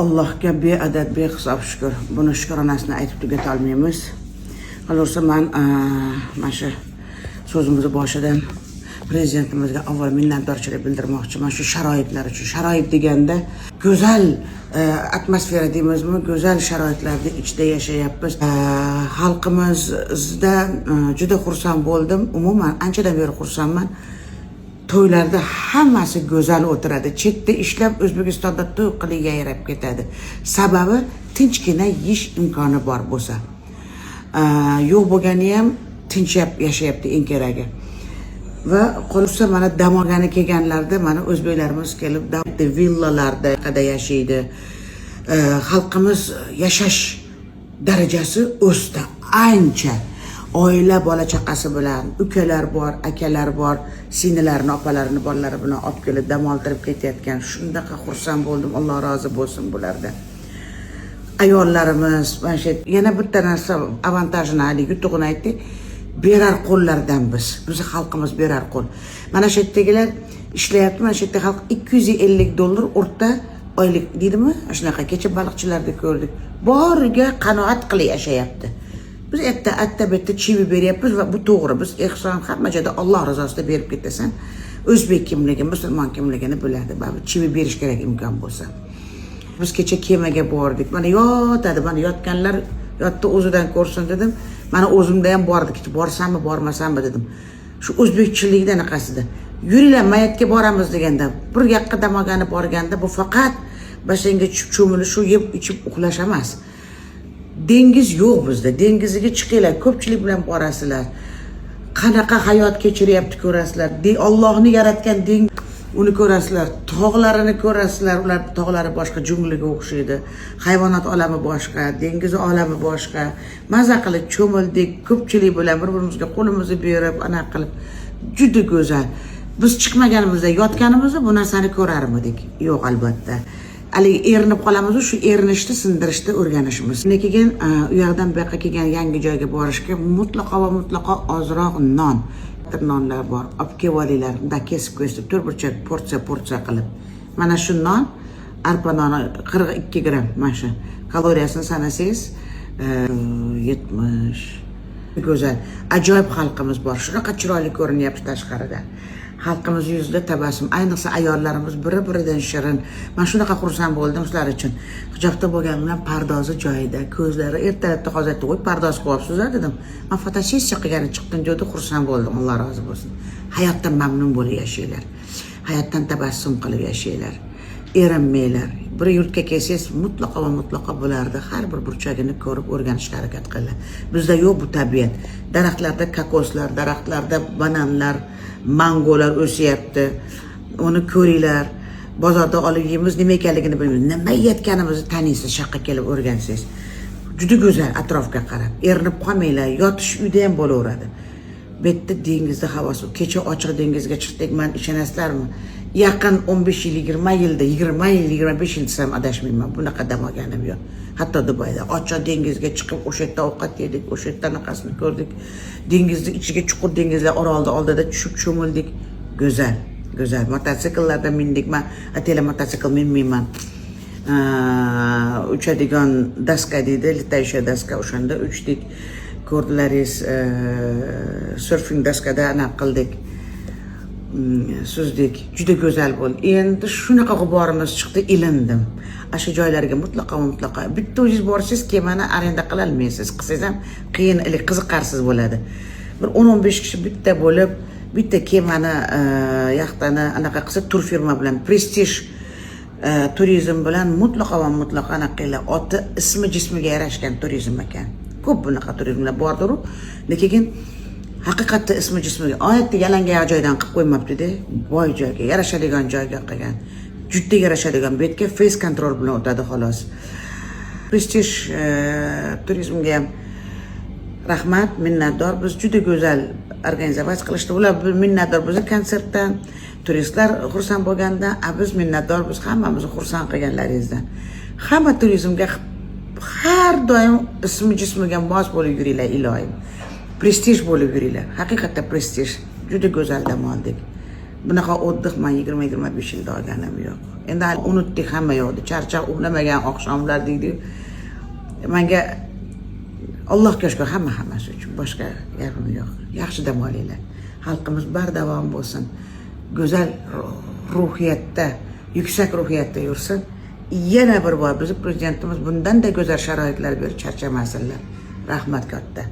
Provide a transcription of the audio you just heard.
Allohga beadad behisob shukr. Buni shukronasini aytib tugata olmaymiz. Qolaversa men mana shu so'zimizni boshidan prezidentimizga avval minnatdorchilik bildirmoqchiman shu sharoitlar uchun. Sharoit deganda go'zal atmosfera deymizmi, go'zal sharoitlarda ichida yashayapmiz. Xalqimizda juda xursand bo'ldim. Umuman anchadan beri xursandman. To'ylarda hammasi go'zal o'tiradi. Chetda ishlab O'zbekistonda to'y qilib yayrab ketadi. Sababi tinchgina yeyish imkoni bor bo'lsa. Yo'q bo'lgani ham tinch yashayapti eng keragi. Va qolsa mana dam olgani kelganlarda mana o'zbeklarimiz kelib villalarda qada yashaydi. Xalqimiz yashash darajasi o'sdi ancha. Oila bola chaqasi bilan ukalar bor, akalar bor, singillarni, opalarini, bolalari bilan olib kelib dam oldirib ketayotgan. Shundaqa xursand bo'ldim. Alloh rozi bo'lsin bulardan. Ayollarimiz mana shu yana bitta narsa avantajini hali yutug'ini aytdik. Berar qo'llardan biz xalqimiz berar qo'l. Mana shu yerdagilar ishlayapti. Mana shu yerda xalq $250 o'rta oylik deydimi? Shunaqa kecha baliqchilarda ko'rdik. Boriga qanoat qilib yashayapti. Biz bitta chivi beryapmiz va bu to'g'ri. Biz ehson hamma joyda Alloh rizosida berib ketasan, o'zbek kimligi, musulmon kimligini biladi. Baribir chivi berish kerak imkon bo'lsa. Biz kecha kemaga bordik. Mana yotadi, mana yotganlar yotdi o'zidan ko'rsin dedim. Mana o'zimda ham bordik. Borsammi, bormasammi dedim. Shu o'zbekchilikda anaqasida. Yuringlar mayatga boramiz deganda, bir yoqqa dam olgani borganda bu faqat bashaynga cho'milish, shu yeb ichib uxlash emas. Dengiz yo'q bizda. Dengizga chiqinglar, ko'pchilik bilan borasizlar. Qanaqa hayot kechiryapti ko'rasizlar. Allohni yaratgan dengiz uni ko'rasizlar, tog'larini ko'rasizlar. Ular tog'lari boshqa, jungliga o'xshaydi. Hayvonot olami boshqa, dengiz olami boshqa. Maza qilib cho'mildik, ko'pchilik bilan bir-birimizga qo'limizni berib, ana qilib juda go'zal. Biz chiqmaganimizda, yotganimizda bu narsani ko'rarmidik? Yo'q albatta. Ali erinib qolamiz, shu erinishni sindirishni o'rganishimiz. Keyin u yoqdan bu yoqqa kelgan yangi joyga borishga mutlaqo va mutlaqo ozroq nonlar bor. Olib kelib olinglar, unda kesib to'rtburchak porsiya qilib. Mana shu non, arpa noni 42 gram, mana shu. Kaloriyasini sanasangiz 70. Go'zal, ajoyib xalqimiz bor. Shunaqa chiroyli ko'rinyapti tashqarida. Xalqimiz yuzida tabassum, ayniqsa ayollarimiz biri-biridan shirin. Men shunaqa xursand bo'ldim sizlar uchun. Hijobda bo'lganimdan pardozi joyida, ko'zlari ertalabda hozirda qo'yib pardoz qilyapsiz dedim. Men fotosessiya qilgani chiqdim joyda xursand bo'ldim. Alloh rozi bo'lsin. Hayotdan mamnun bo'lib yashanglar. Hayotdan tabassum qilib yashanglar. Erinmanglar. Bir yurtga kelsangiz mutlaqo va mutlaqo bularni har bir burchagini ko'rib o'rganishga harakat qilinglar. Bizda yo'q bu tabiat. Daraxtlarda kokoslar, daraxtlarda bananlar, mangolar o'syapti. Uni ko'ringlar. Bozorda olib yeymiz, nima ekanligini bilmaymiz. Nima yeyotganimizni taniysiz, shaqqa kelib o'rgansangiz. Juda go'zal atrofga qarab. Erinib qolmanglar, yotish uyda ham bo'laveradi. Bu yerda dengizda havosi, kecha ochiq dengizga chiqdik, men ishonasizlarmi? Yaqin 15 yil, 20 yilda, 20 yil, 25 yil desam adashmayman. Bunaqa dam olganim yo'q. Hatto Dubayda ochiq dengizga chiqib, o'sha yerda ovqat yedik, o'sha yerda anaqasini ko'rdik. Dengizning ichiga chuqur dengizlar orolda oldida tushib cho'mildik. Go'zal, go'zal. Mototsikllarda mindik. Men atela mototsikl minmayman. Uchadigan daska deydi, letaющая daska, o'shanda uchdik. Ko'rdilaringiz, surfing daskada ana qildik. Suzdik, juda go'zal bo'ldi. Endi shunaqa g'uborimiz chiqdi, ilindim. Shu joylarga mutlaqo bitta o'zingiz borsiz, kemani arenda qila olmaysiz. Qilsangiz ham qiyin, qiziqarsiz bo'ladi. Bir 10-15 kishi bitta bo'lib, bitta kemani, yaxtani anaqa qilsa, tur firma bilan, Prestige turizm bilan mutlaqo anaqalar, oti ismi jismiga yarashgan turizm ekan. Ko'p bunaqa turizmlar bordir, lekin haqiqatda ismi jismiga, oyatda yalanga joydan qilib qo'ymabdi-da, boy joyga, yarashadigan joyga qilgan. Juda yarashadigan betga face control bilan o'tadi xolos. Prestige turizmga ham rahmat, minnatdor. Biz juda go'zal organizatsiya qilishdi. Ular minnatdor bizni konsertdan, turistlar xursand bo'lganda, biz minnatdor, biz hammamizni xursand qilganlaringizdan. Hamma turizmga har doim ismi jismiga mos bo'lib yuringlar, ilohim. Prestige bo'lib yuringlar. Haqiqatda prestige. Juda go'zal dam oldik. bunaqa o'tdiq man 20-25 yilda olganim yo'q. Endi unutdik hamma yo'qni. Charchoq uxlamagan oqshomlar deydi. Menga Allohga shukr hammasi uchun boshqa gapim yo'q. Yaxshi dam olinglar. Xalqimiz bardavom bo'lsin. Go'zal ruhiyatda, yuksak ruhiyatda yursin. Yana bir bor biz prezidentimiz bundan da go'zal sharoitlar berib charchamasinlar. Rahmat katta.